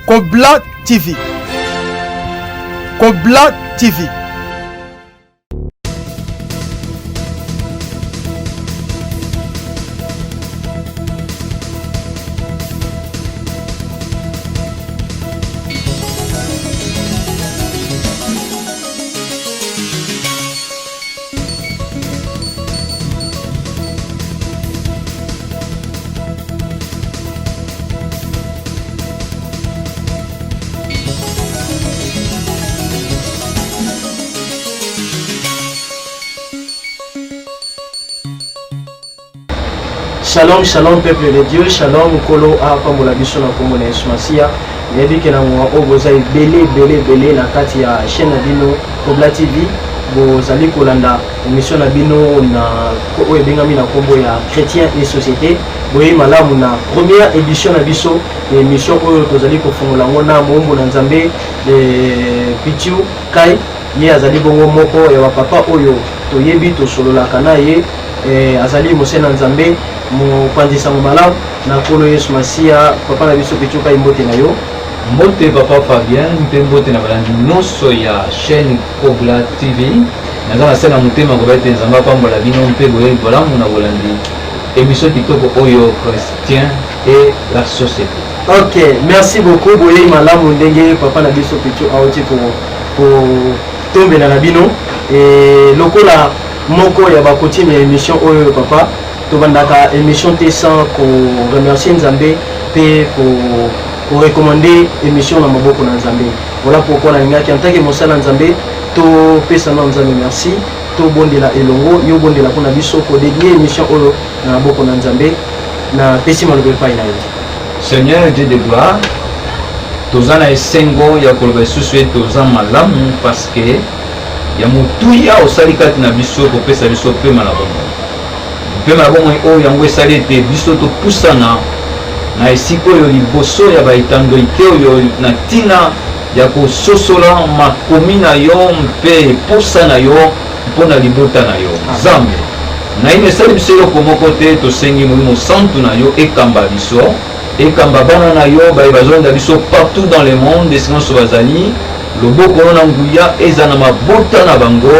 Kobla TV. Kobla TV. Shalom, shalom peuple de Dieu, shalom kolo a pambola biso na kombo na Yesu Masia. Yebi ke na mwa oboza belé na kati ya chaîne na bino Kobla TV. Bozali kolanda émission na bino na oyo bengami na kombo ya chrétien et société. Boye malamu na première édition na biso émission oyo tozali kofongola ngo na mombo na Nzambe Pichu Kai ye azali bongo moko ya papa oyo toyebi tosololaka na ye azali mosena Nzambe mopanzisa malamu na kolo Yesu Masia. Papa na biso Pichu Kai mbote na yo. Mbote papa Fabien mpe mbote na balandi nyonso ya chaîne Kobla TV. Naza na sena motema kobete Nzambe apambola bino mpe boye bolamu na bolandi émission kitoko oyo chrétien et la société. Ok, merci beaucoup. Boye malamu ndenge papa na biso Pichu aoti pour tomber na bino et lokola moko ya bakotime ya émission oyo papa tobandaka émission te sans ko remercier Nzambe pe pour recommander émission na maboko na Nzambe. Voilà pourquoi na ngaki en tant que mosala Nzambe to pesa na Nzambe merci to bondela elongo yo bondela kuna biso ko dédier émission oyo na maboko na Nzambe na pesi malobe pa ina yo. Seigneur Dieu de gloire, tozana esengo ya koloba susu toza malamu parce que ya mutuya osalikati na biso ko pesa biso pe malamu. Pe malamu oyo yango esali te biso to pusana na esiko yo liboso ya baitando ite oyo na tina ya kososola makomi na yo mpe posa na yo mpona libota na yo Nzambe na ine esali biso eloko moko te tosengi molimo santu na yo ekamba biso ekamba bana na yo baye bazonda biso partout dans le monde esika nyonso bazali loboko na nguya eza na mabota na bango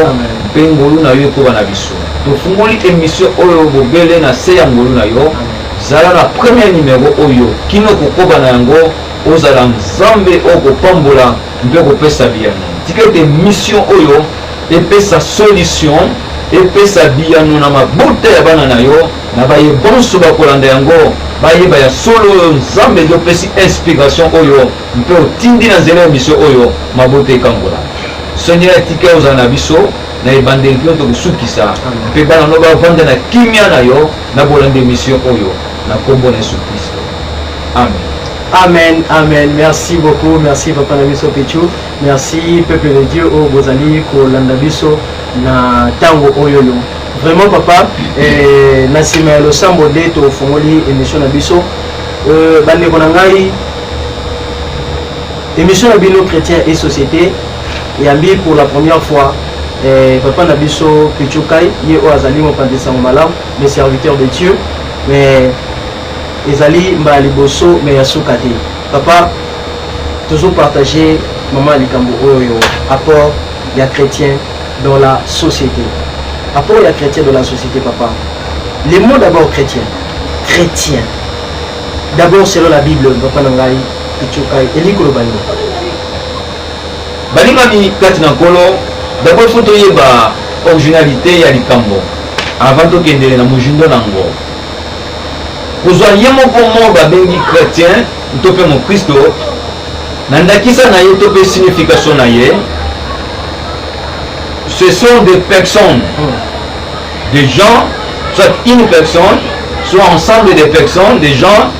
mpe ngolu na yo ekoba na biso tofungoli émission oyo bobele na se ya ngolu na yo zala na premier numéro oyo kino kokoba na yango ozala Nzambe okopambola mpe kopesa biyano tika ete mission oyo epesa solution epesa biyano na mabota ya bana na yo na baye bonso bakolanda yango bayeba ya solo oyo Nzambe ezopesi inspiration oyo mpe otindi na nzela ya mission oyo mabota ekangola Seigneur tika ozala na biso na ebandeli mpe tokosukisa mpe bana no bavanda na kimia na yo na bolanda mission oyo na kombo na Yesu Kristo. Amen. Amen, amen. Merci beaucoup. Merci papa na biso Pichu. Merci peuple de Dieu au bozali ko landa biso na tango oyo yo. Vraiment papa na sima lo sambo de to fongoli émission na biso bande ko na ngai émission na bino chrétien et société yambi pour la première fois papa na biso Pichu Kai ye o azali mo pandisa malamu les serviteurs de Dieu mais ezali mbala liboso mais ya suka te papa toujours partager maman likambo oyo apport ya chrétien dans la société. Apport ya chrétien dans la société papa. Les mots d'abord chrétien d'abord selon la Bible papa nangai Pichu Kai elikolo bani balingami kati na nkolo d'abord faut toyeba originalité ya likambo avant tokendele na mojindo nango kozwa ye moko mo babengi chrétien to mpe mokristo na ndakisa na ye to mpe signification na ye ce sont des personnes des gens soit une personne soit ensemble des personnes des gens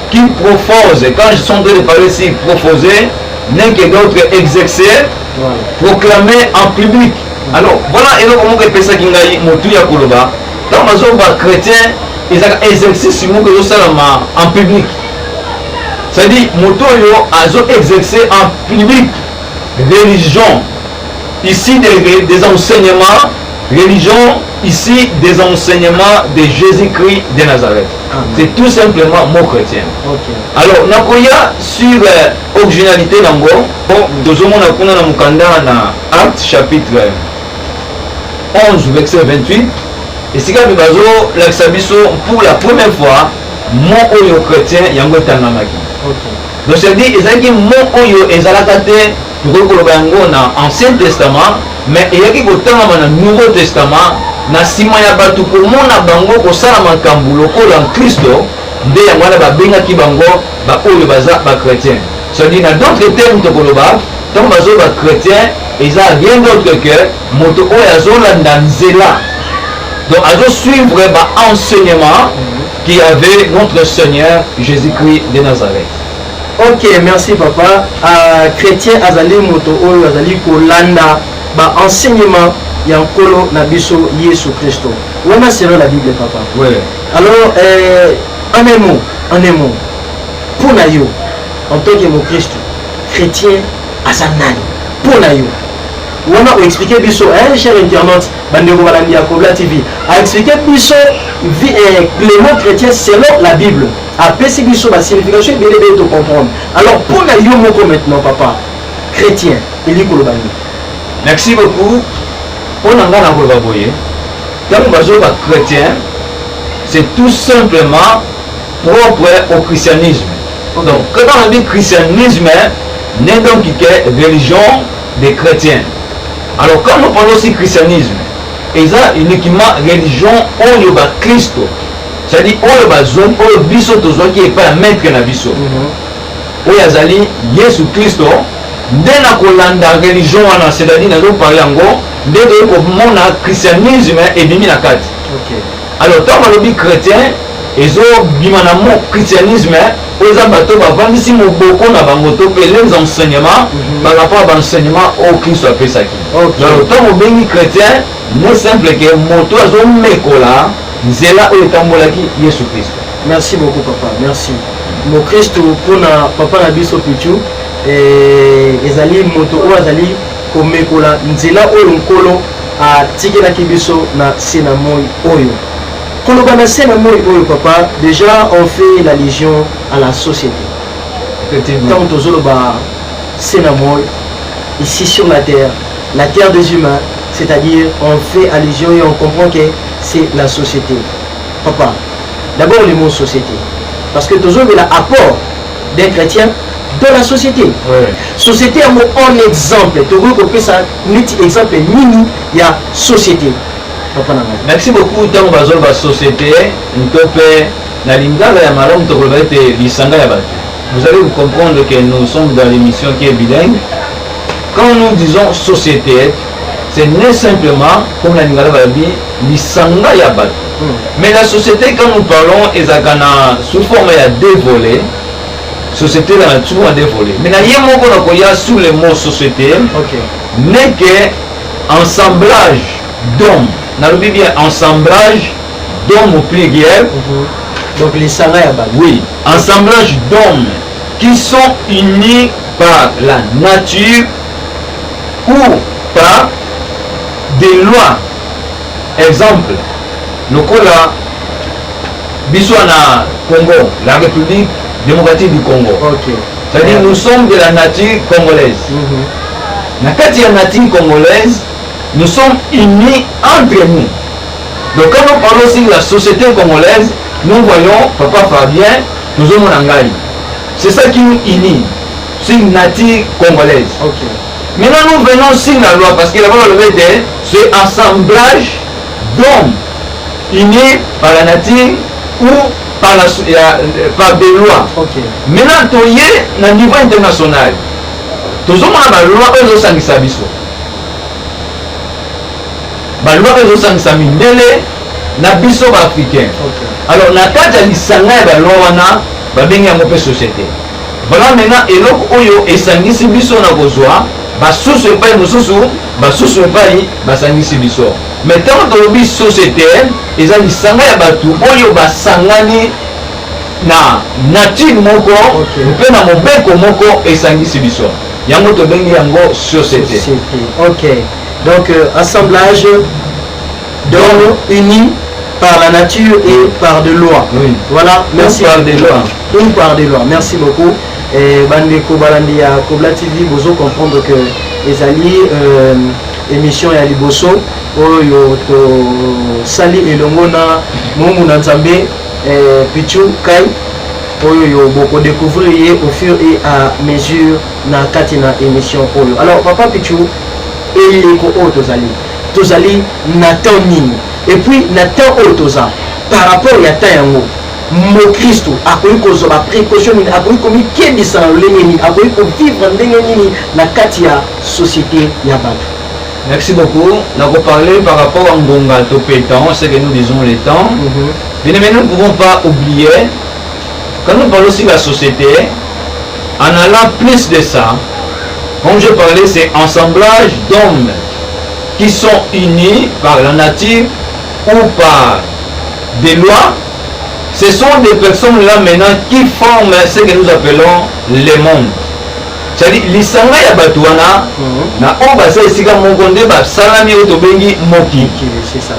qui proposent quand je suis en train de parler ici proposer n'est que d'autres exercer proclamer en public alors voilà eloko moko epesaki ngai motu ya koloba ntango nazoba chrétien ezaka exercice moko ezosalama en public c'est-à-dire moto oyo azo exercer en public religion ici des enseignements religion ici des enseignements de Jésus-Christ de Nazareth. C'est tout simplement mot chrétien. Alors nakoya sur originalité nango tozomona kuna na mukanda na Acte chapitre 11 verset 28 et sika bibazo lakisa biso pour la première fois mot oyo chrétien yango tangamaki. Donc c'est dit ezalaki mot oyo ezalaka te tokoki koloba yango na Ancien Testament mais eyaki kotangama na Nouveau Testament na nsima ya bato komona bango kosala makambo lokola Kristo nde yango wana babengaki bango baoyo baza bachrétien. C'est-à-dire na d'autres termes tokoloba ntango bazo bachrétien eza rien d'autre que moto oyo azolanda nzela donc azosuivre baenseignement qui avait notre Seigneur Jésus-Christ de Nazareth. Ok, merci papa. Chrétien azali moto oyo azali kolanda enseignement yankolo na biso Yesu Christo. Wana selon la Bible papa. Oui. Alors en un mot pour na yo en tant que mon Christ chrétien azanani pour na yo. Wana o expliquer biso cher internaute bandeko balandi ya Kobla TV a expliquer biso le mot chrétien selon la Bible. Après c'est biso la signification bien de comprendre. Alors pour na yo moko maintenant papa chrétien eli kolobani. Merci beaucoup. Pour nga na koloba boye tant bazo ba chrétien c'est tout simplement propre au christianisme. Donc quand on dit christianisme n'est donc que religion des chrétiens. Alors quand nous parlons aussi christianisme, il y a uniquement religion oyo ba Christo. C'est-à-dire oyo ba zone oyo biso tozo qui est pas maître na biso. Oyo azali Yesu Christo nde na kolanda religion wana c'est-à-dire nazo parler yango nde to ko mona christianisme et bimi na kati. Alors tant que le chrétien ezo bima na mo christianisme oza bato bavandisi moboko na bango to pe les enseignements par rapport à l'enseignement au Christ apesaki. Donc tant obengi chrétien n'est simple que moto azo mekola nzela oyo tambolaki Yesu Christ. Merci beaucoup papa, merci. Mo Christ pour na papa na biso pichu ezali moto oyo azali komekola nzela oyo nkolo atikelaki biso na sena moi oyo. Quand on a papa, déjà on fait l'allusion à la société. Effectivement. Tant c'est ici sur la terre des humains, c'est-à-dire on fait allusion et on comprend que c'est la société. Papa, d'abord le mot société, parce que toujours il y a l'apport d'un chrétien dans la société. Ouais. Société est un exemple. Tu vois que ça, un exemple mini, il y a société. Merci beaucoup. Dans la société, vous allez vous comprendre que nous sommes dans l'émission qui est bilingue. Quand nous disons société, c'est n'est simplement comme la Lingala va dire, l'Isanga Yabat. Mais la société, quand nous parlons, sous forme de deux volets. Société dans la tour à deux volets. Mais il y a sous le mot société, n'est qu'assemblage d'hommes. N'allons bien assemblage d'hommes au pluriel. Donc les Sarayabad. Oui, assemblage d'hommes qui sont unis par la nature ou par des lois. Exemple, le Kola, Biswana Congo, la République démocratique du Congo. C'est-à-dire nous sommes de la nature congolaise. La nature congolaise, nous sommes unis entre nous. Donc quand nous parlons aussi de la société congolaise, nous voyons Papa Fabien, nous sommes en Angaï. C'est ça qui nous unit. C'est une nature congolaise. Maintenant nous venons sur la loi, parce que la loi c'est assemblage d'hommes unis par la nature ou par des lois. Maintenant tu es à niveau international. Nous sommes dans la loi de Sangisabiso. La loi de Sangisamindele na biso africain. Alors na kati ya lisanga ya loi wana babengi yango pe société. Voilà maintenant eloko oyo esangisi biso na kozwa basusu epai mosusu basusu epai basangisi biso. Mais tant tolobi société eza lisanga ya bato oyo basangani na nature moko mpe na mobeko moko esangisi biso. Yango tobengi yango société. Ok. Donc assemblage d'hommes unis par la nature et par des lois. Oui. Voilà, merci. Par des lois. Ou par des lois. Merci beaucoup. Et Bandeko Balandi à Kobla TV, vous comprendre que les alliés émission ya liboso oyo to sali elongona Mumuna Nzambe Pichu Kai oyo boko découvrir au fur et à mesure na katina émission oyo. Alors papa Pichu eleko oyo tozali na temps nini et puis na temps oyo toza par rapport ya temps yango mo Kristo akoki kozwa précaution nini akoki komikebisa na lolenge nini akoki kovivre ndenge nini na kati ya société ya bato. Merci beaucoup. Nous allons parler par rapport à Ngonga Topétan, c'est que nous disons les temps. Mais nous ne pouvons pas oublier, quand nous parlons aussi de la société, en allant plus de ça, comme je parlais, c'est assemblage d'hommes qui sont unis par la nature ou par des lois. Ce sont des personnes là maintenant qui forment ce que nous appelons le monde. C'est-à-dire lisanga ya bato wana na o basa esika moko nde basalami oyo tobengi moki. C'est ça.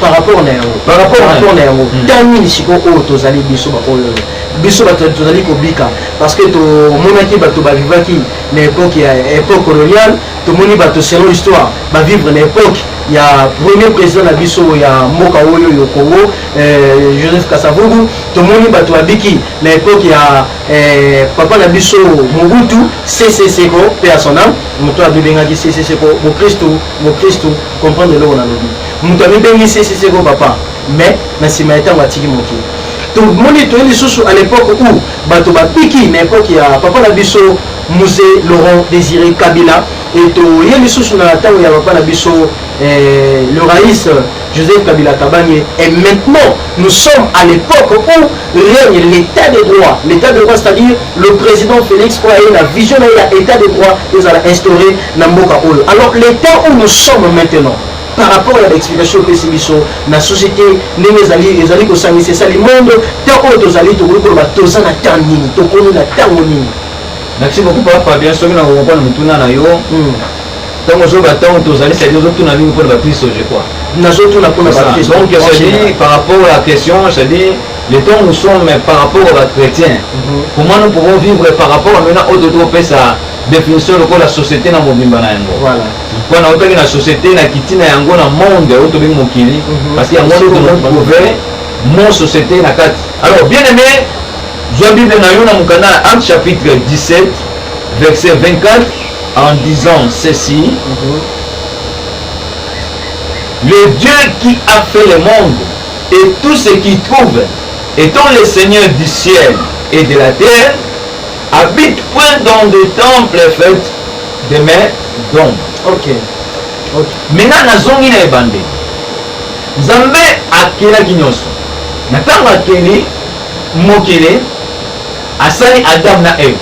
Par rapport na yango tani siko oyo tozali biso baoyo biso bato tozali kobika parce que tomonaki bato bavivaki na époque coloniale, tomoni bato selon l'histoire bavivre na époque il y a premier président na biso ya mboka oyo yo Congo Joseph Kasavubu, tomoni bato abiki na époque ya papa na biso Mobutu CC Seko paix à son âme, moto abibengaki CC Seko mo Christo comprendre le na lobi moto abibengi CC Seko papa mais na sima etango atiki moki tomoni toyeli lisusu à l'époque où bato babiki na époque ya papa na biso Musée Laurent Désiré Kabila et toyeli lisusu na ntango ya papa na biso le raïs Joseph Kabila Kabanye. Et maintenant nous sommes à l'époque où règne l'état de droit. L'état de droit, c'est-à-dire le président Félix Kwaye la vision de l'état de droit ils ont instauré na mboka oyo. Alors l'état où nous sommes maintenant par rapport à l'explication que c'est biso na société ndenge ezali ko sangisa ça le monde tant oyo tozali to ko ba tozana tant nini to ko na tango nini. Merci beaucoup papa bien sûr na ko na mutuna na yo. Tant que tant tozali c'est les autres na ligne pour la prise je crois. Nazotuna pour la prise. Donc c'est dit par rapport à la question, c'est dit les temps nous sommes par rapport aux chrétiens. Comment nous pouvons vivre par rapport à maintenant au d'autres sa définition de la société na mobimba na yango. Voilà. Quand on parle de la société na kitina yango na monde au to bengi mokili parce qu'il y a monde que nous trouver mon société na kat. Alors bien aimé, je Bible na yo na mukana Actes chapitre 17 verset 24 en disant ceci. Le Dieu qui a fait le monde et tout ce qu'il trouve, étant le Seigneur du ciel et de la terre, habite point dans des temples faits de mains d'hommes. Ok. Maintenant, nazongi na ebande. Nzambe akelaki nyonso. Na ntango akeli mokili asali Adam na Eve.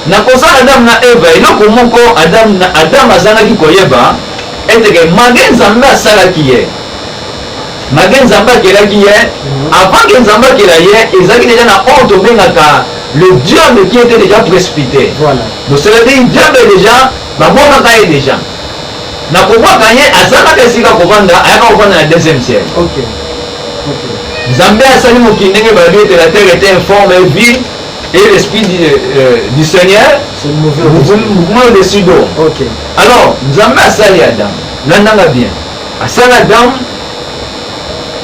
Na kosala Adam na Eve eloko moko Adam azalaki koyeba eteke mage Nzambe asalaki ye. Mage Nzambe akelaki ye avant que Nzambe akela ye ezalaki déjà na oyo tobengaka le diable qui était déjà précipité. Voilà. Donc c'est-à-dire diable déjà bamonaka ye déjà. Na kobwaka ye azalaka esika kovanda ayaka kovanda na deuxième ciel. Ok. Nzambe asali mokili ndenge balobi ete la terre était informe et vide et l'esprit du Seigneur mouvement au-dessus d'eau. Ok. Alors Nzambe asali Adam landanga bien asali Adam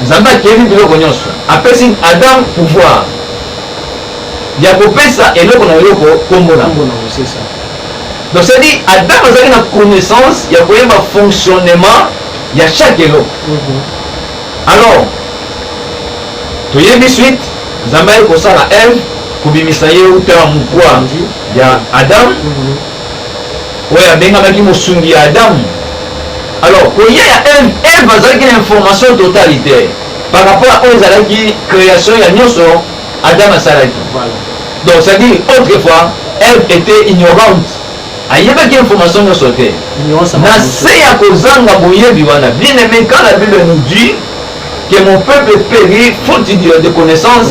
Nzambe akeli biloko nyonso apesi Adam pouvoir ya kopesa eloko na eloko kombo na c'est ça. donc c'est dit Adam azalaki na connaissance ya koyeba fonctionnement ya chaque eloko. Alors toyebi suite Nzambe ayi kosala Eve kobimisa ye uta mokwa ya Adam oyo abengamaki mosungi ya Adam. Alors koya ya Eve azalaki na information totalitaire par rapport à oyo ezalaki création ya nyonso Adam asalaki. Donc c'est à dire autrefois Eve était ignorante ayebaki information nyonso te na se ya kozanga boyebi wana. Bien aimé, quand la Bible nous dit que mon peuple périt faute de connaissance,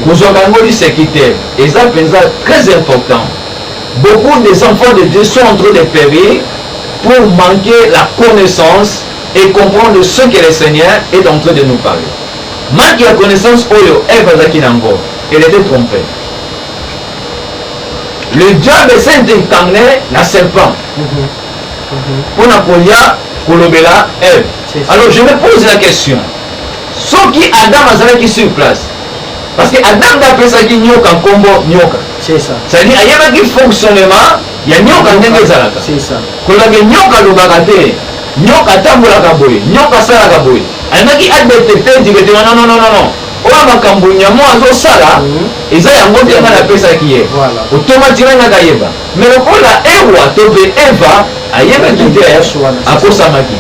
nous avons dit ce qui était. Et ça c'est très important. Beaucoup des enfants de Dieu sont en train de périr pour manquer la connaissance et comprendre ce que le Seigneur est en train de nous parler. Manque la connaissance, Oyo, elle était trompée. Le diable s'est incarné la serpent. Pour Napoléon, Kolobela, Ève. Alors je me pose la question. Ce qui Adam a qui sur place. Parce que Adam a appelé ça qui nyoka combo nyoka. C'est ça. C'est-à-dire il y a un fonctionnement, il y a nyoka ndenge zalaka. C'est ça. Kolobela nyoka lobakate, nyoka tambolaka boye, nyoka salaka boye. Alaki a détecté directement non. Oya makambo nyamo azosala eza yango te nga napesaki ye automatiquement nga kayeba mais lokola ewa to mpe eva ayebaki te akosamaki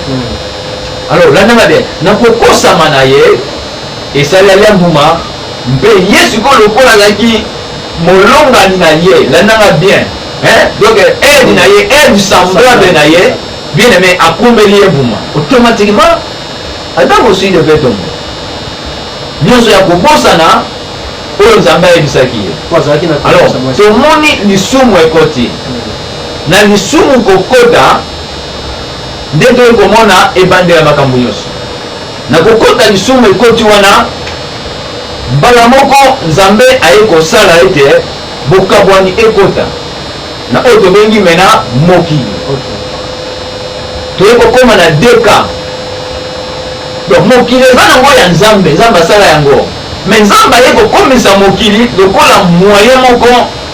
alors landanga bien nakokosama na ye esali alia mbuma mpe ye sikoyo lokola azalaki molongani na ye landanga bien donc aide na ye aide semblable na ye bien aimé akumbeli ye mbuma automatiquement adam aussi devait tomber nyonso ya kobosana oyo nzambe ayebisaki ye alors tomoni lisumu ekoti na lisumu kokota nde toyi komona ebandela makambo nyonso na kokota lisumu ekoti wana mbala moko nzambe aye kosala ete bokabwani ekota na oyo tobengi mena mokili toye kokoma na deka donc mokili eza nango ya nzambe asala yango mais nzambe aye kokomisa mokili lokola moyen moko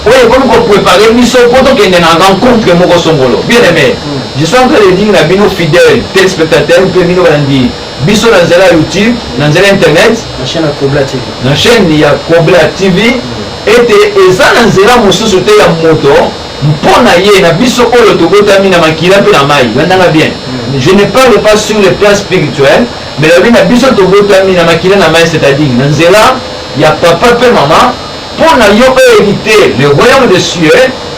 oyo ekomi koprépare biso mpo tokende na rencontre moko songolo bien aimé je suis en train de dire na bino fidèle téléspectateur mpe bino balandi biso na nzela ya youtube na nzela ya internet na chaîne ya Kobla TV ete eza na nzela mosusu te ya moto mpo na ye na biso oyo tobotami na makila mpe na mai landanga bien je ne parle pas sur le plan spirituel mais la vie na biso tobotami na makila na mai c'est-à-dire na nzela ya papa mpe mama mpo na yo hérité le royaume de cieux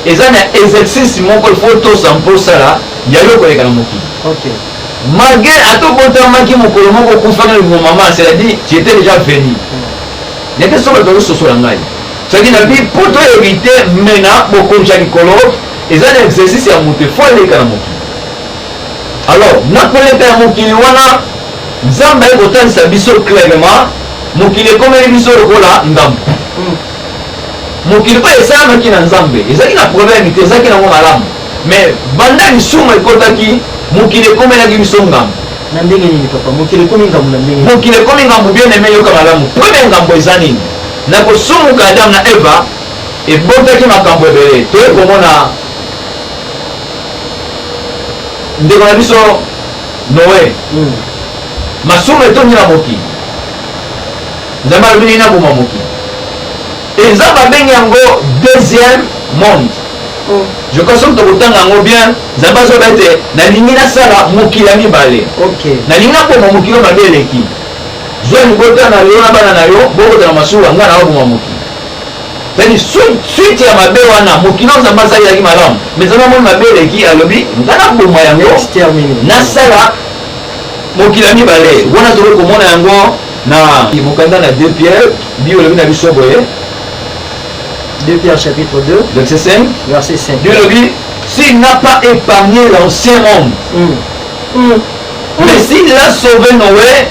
eza na exercice moko il faut tosa mpo osala ya yo koleka na mokili malgré atobotamaki mokolo moko okufaki na mama c'est-à-dire tu étais déjà venu nete soki tozososola ngai c'est-à-dire na bi mpo to hérité mena bokonzi ya likolo eza na exercice ya moto fo eleka na mokili alors nakoleka ya mokili wana nzambe aye kotalisa biso clairement mokili ekomeli biso lokola ngambo mokili mpe esalamaki na nzambe ezalaki na problème te ezalaki nango malamu mais banda lisumu ekotaki mokili ekomelaki biso ngambo na ndenge nini papa mokili ekomi ngambo na ndenge mokili ekomi ngambo bien aimé yoka malamu premier ngambo eza nini na kosumuka Adam na Eva ebotaki makambo ebele toye komona ndeko na biso Noé masumu etondi na mokili nzambe alobi nini aboma mokili eza babengi yango deuxième monde je crois soki tokotanga yango bien nzambe azoba ete nalingi nasala mokili ya mibale nalingi naboma mokili oyo mabe eleki zwa libota na yo na bana na yo bokota na masuwa ngai na baboma mokili c'est-à-dire suite ya mabe wana mokili oyo nzambe asalelaki malamu mais nzambe amoni mabe eleki alobi ngai naboma yango nasala mokili ya mibale wana tokoki komona yango na mokanda na 2 Pierre bio olobi na biso boye 2 Pierre chapitre 2 verset 5 verset 5 Dieu olobi s'il n'a pas épargné l'ancien monde mais s'il a sauvé Noé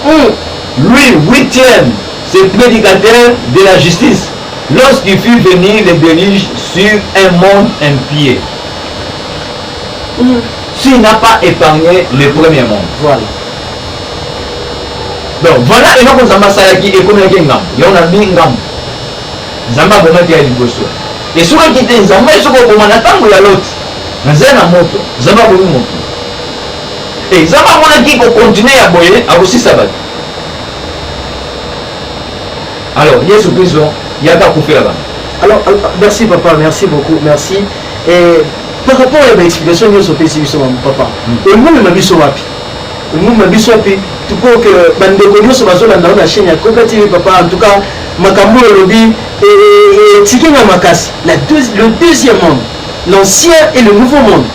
lui 8e c'est prédicateur de la justice lorsqu'il fut venu le déluge sur un monde impie s'il n'a pas épargné le premier monde voilà donc voilà eloko nzambe asalaki ekomelaki ngambo yango nabi ngambo nzambe abomaki ya liboso esukaki te nzambe esoki oboma na ntango ya loti nazali na moto nzambe abomi mokili nzambe amonaki kokontinue ya boye akosisa bato alors yesu kristo yaka akufela bango alors merci papa merci beaucoup merci et par rapport à l'explication nyonso opesi biso papa omomema biso wapi omomema biso wapi tuko que bandeko nyonso bazolanda na chaîne ya Kobla TV papa en tout cas makambo olobi tikinga makasi le deuxième monde l'ancien et le nouveau monde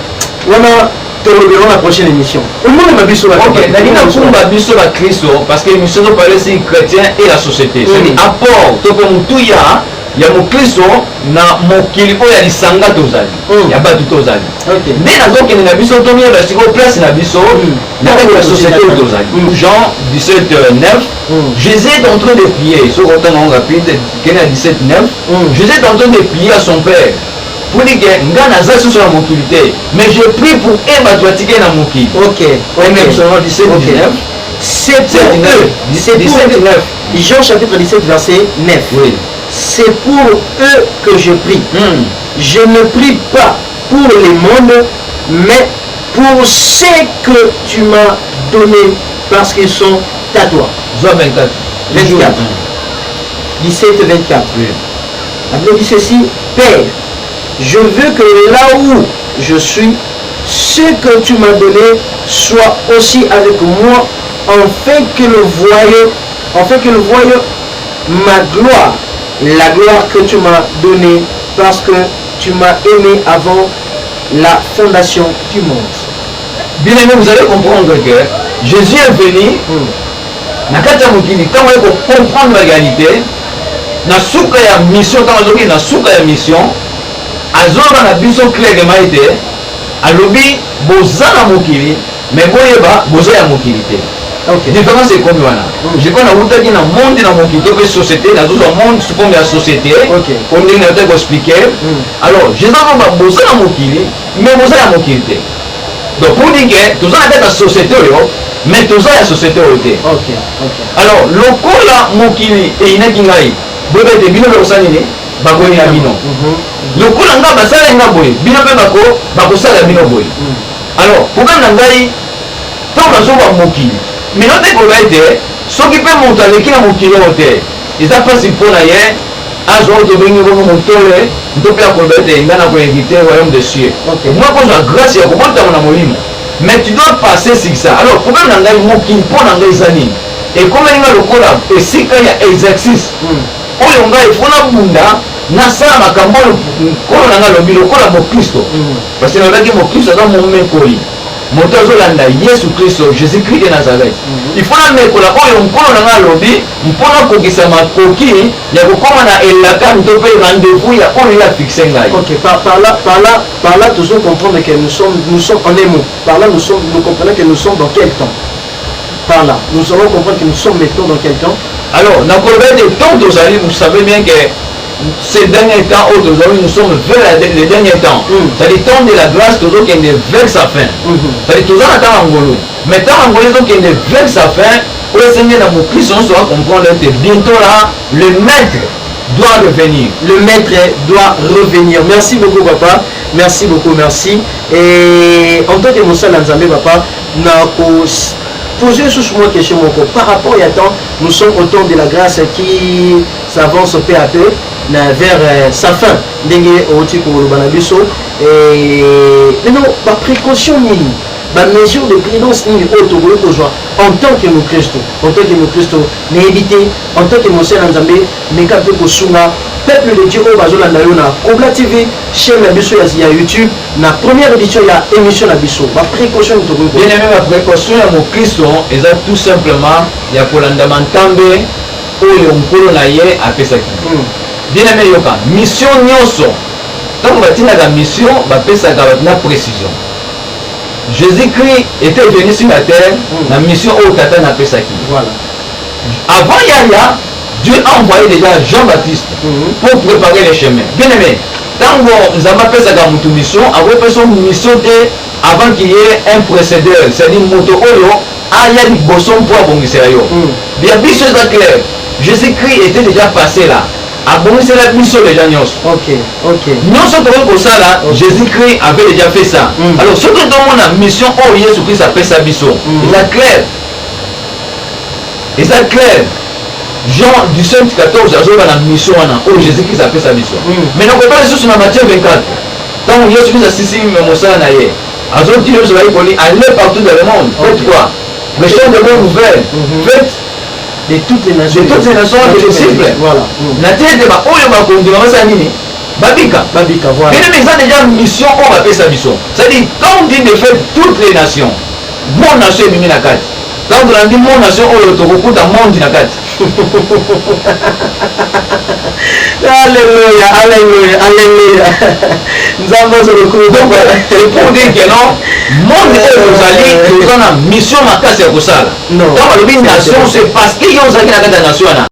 wana tolobelon la prochaine émission omomema biso wapi ok nalinga kumba biso bakristo parce que émission topale si chrétien et la société c'est-à-dire apport toko mutuya ya mokristo na mokili oyo ya lisanga tozali ya bato tozali nde nazokende na biso tomieba sikoyo place na biso na kati ya société oyo tozali. Jean 17:9 Jésus est en train de prier soki otangango rapide kende ya 17:9 Jésus est en train de prier à son père pour dire que nga naza susu na mokili te mais je prie pour un bato batikeli na mokili. Selon 17:19 c'est pour eux, Jean chapitre 17 verset 9. Oui. C'est pour eux que je prie. Je ne prie pas pour le monde, mais pour ceux que tu m'as donnés parce qu'ils sont à toi. Jean 24. 24. 17 24. Oui. La Bible dit ceci, Père, je veux que là où je suis, ce que tu m'as donné soit aussi avec moi, afin que le voie ma gloire, la gloire que tu m'as donnée parce que tu m'as aimé avant la fondation du monde. Bien aimé, vous allez comprendre que Jésus est venu na kati ya mokili ntango ye comprendre la réalité na suka ya mission ntango azoki na suka ya mission azoyoka na biso clairement ete alobi boza na mokili mais boyeba boza ya mokili te. Différence est comme wana. Je connais wutaki na monde na mokili to pe société na zozo monde sous forme ya société. Comme ndenge na teko expliquer. Alors Jésus va boza na mokili mais boza ya mokili te. Donc pour dire que toza na kati ya société oyo mais toza ya société oyo te. Alors lokola mokili eyinaki ngai boyeba ete bino bakosala nini bakoyi na bino lokola nga basala nga boye bino mpe bakosala bino boye. Alors problème na ngai ntango nazoba mokili mino te koloba ete soki mpe moto aleki na mokili oyo te eza mpasi mpo na ye azwa oyo tobengi bongo motole nto mpe akoloba ete nga na koinvite royaume de cieux moi kozwa grâce ya kobotama na molimo mais tu dois passer sur ça. Alors problème na ngai mokili mpo na ngai eza nini ekomeli nga lokola esika ya exercice oyo ngai efo nabunda nasala makambo oyo nkolo na ngai alobi lokola mokristo parce que nalobaki mokristo aza momekoli moto azolanda Yesu Kristo Jésus-Christ de Nazareth. Il faut namekola oyo nkolo na ngai alobi mpona kokisa makoki ya kokoma na elaka to mpe rendez-vous ya oyo ya fixe ngai. Par là toujours comprendre que nous sommes en un mot. Par là nous comprenons que nous sommes dans quel temps. Par là nous allons comprendre que nous sommes maintenant dans quel temps. Alors na koloba de temps tozali vous savez bien que ces derniers temps aujourd'hui nous sommes vers les derniers temps. C'est-à-dire temps de la grâce toujours qui est vers sa fin. C'est-à-dire toujours à temps angolo. Mais temps angolo donc qui est vers sa fin. Pour le Seigneur dans mon Christ on doit comprendre que bientôt là le maître doit revenir. Le maître doit revenir. Merci beaucoup papa. Merci beaucoup, merci. Et en tant que Moussa Lanzambe papa, n'a poser sur moi question par rapport à temps, nous sommes au temps de la grâce qui s'avance peu à peu vers sa fin. Dengue oti ko lobana biso et non pas précaution ni ba mesure de prudence ni autogolo ko joie en tant que mon Christ mais éviter en tant que Moussa Nzambe mais ka pe ko sunga peuple de Dieu au bazolanda yo na Kobla TV chaîne na biso ya YouTube na première édition ya émission na biso ba précaution autogolo bien aimé ba précaution ya mon Christ eza tout simplement ya kolanda mantambe oyo nkolo na ye apesaki bien aimé yoka mission nyonso tant batinaka mission bapesaka na précision. Jésus-Christ était venu sur la terre la mission au tata na pesaki. Voilà. Avant Yaya, Dieu a envoyé déjà Jean-Baptiste pour préparer les chemins. Bien aimé, tant que nous avons fait sa mission, avant fait son mission avant qu'il y ait un précédent, c'est-à-dire moto oyo a y a des bossons pour abongisser yo. Bien sûr c'est clair. Jésus-Christ était déjà passé là. Abongisser la mission déjà nyos. OK. Nyos pour ça là, Jésus-Christ avait déjà fait ça. Alors ce que tout le monde a mission oh Jésus-Christ a fait sa mission. Il est clair. C'est clair. Jean 17:14 a la mission où Jésus-Christ a fait sa mission. Mais nous comprenons ça sur Matthieu 24. Quand Jésus-Christ a sisi Moussa na ye. Azon dit je vais aller partout dans le monde. Faites quoi? Prêchez de bonnes nouvelles. Faites de toutes les nations des disciples. Voilà. Na tête de ba oyo ba kondima ça nini? Babika voilà. Mais ils ont déjà une mission on va faire sa mission. C'est-à-dire quand on dit de faire toutes les nations, mon nation est mimi na kati. donc tolandi mo nation oyo tokokuta monde na kati. Alléluia, alléluia, alléluia. Nzambe azolokuta. Donc c'est pour dire que non, monde oyo tozali toza na mission makasi ya kosala. Non. Donc alobi nation c'est parce que yo ozalaki na kati ya nation wana